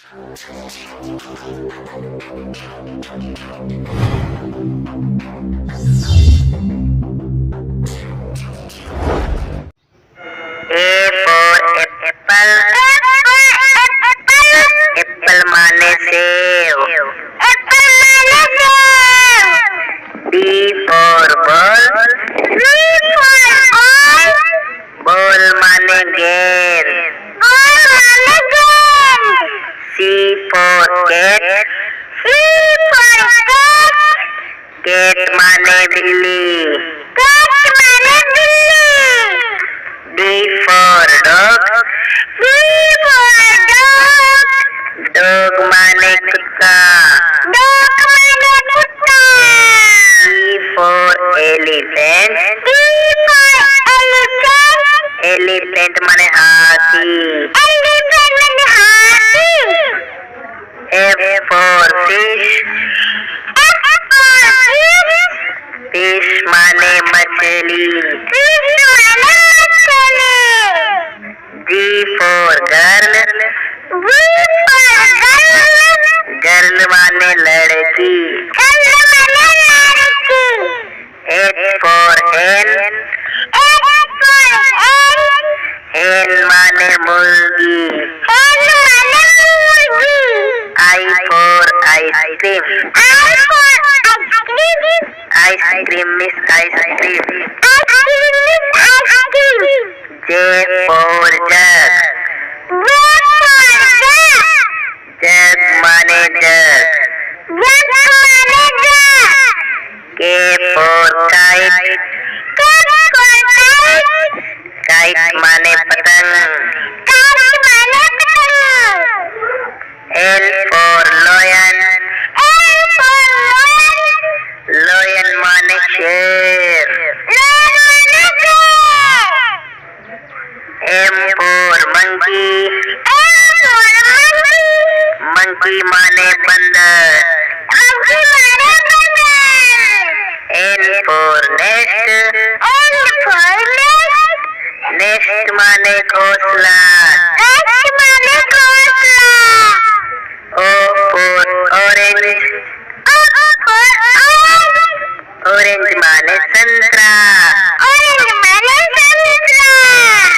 Apple माने save. B for ball, ball माने गेंद। C for cat, cat माने बिल्ली। D for dog, dog माने कुत्ता। E for elephant, elephant माने हाथी। F for fish, fish माने मछली। G for girl, गर्ल माने लड़की। H for hen, hen माने मुर्गी। I for ice cream, ice cream is ice cream। J for jug, jug माने जग। K for kite, kite माने पतंग। L for lion, lion माने शेर। M for monkey, monkey माने बंदर। N for nest, nest माने घोंसला। O for orange, orange माने संतरा।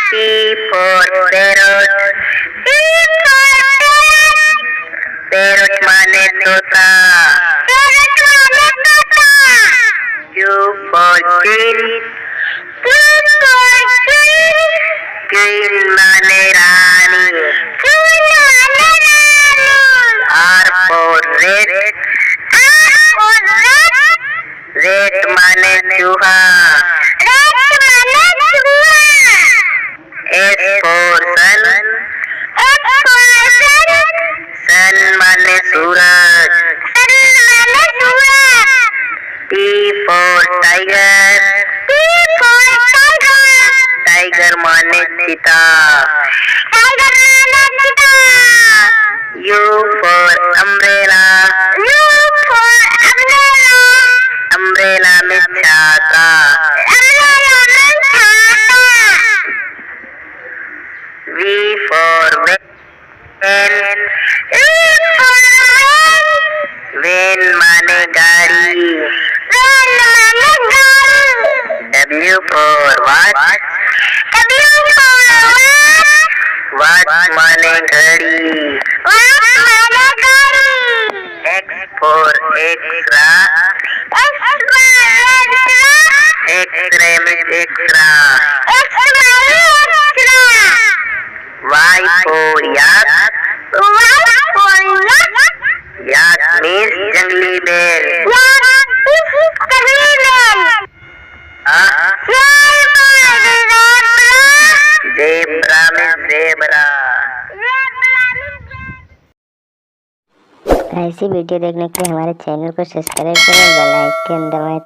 P for parrot, parrot माने तोता। Q for queen, queen माने रानी। R for rat, rat माने चूहा। S for sun, sun माने सूरज। T for tiger, tiger माने चीता। U for umbrella, umbrella में छाता। V for van, van माने गाड़ी। W for watch, watch माने घड़ी। X for extra, X-ray में extra। Y for yak, yak means जंगली बैल। ज़ेब्रा में ज़ेब्रा। ऐसी वीडियो देखने के लिए हमारे चैनल को सब्सक्राइब करें, बेल आइकन दबाएं।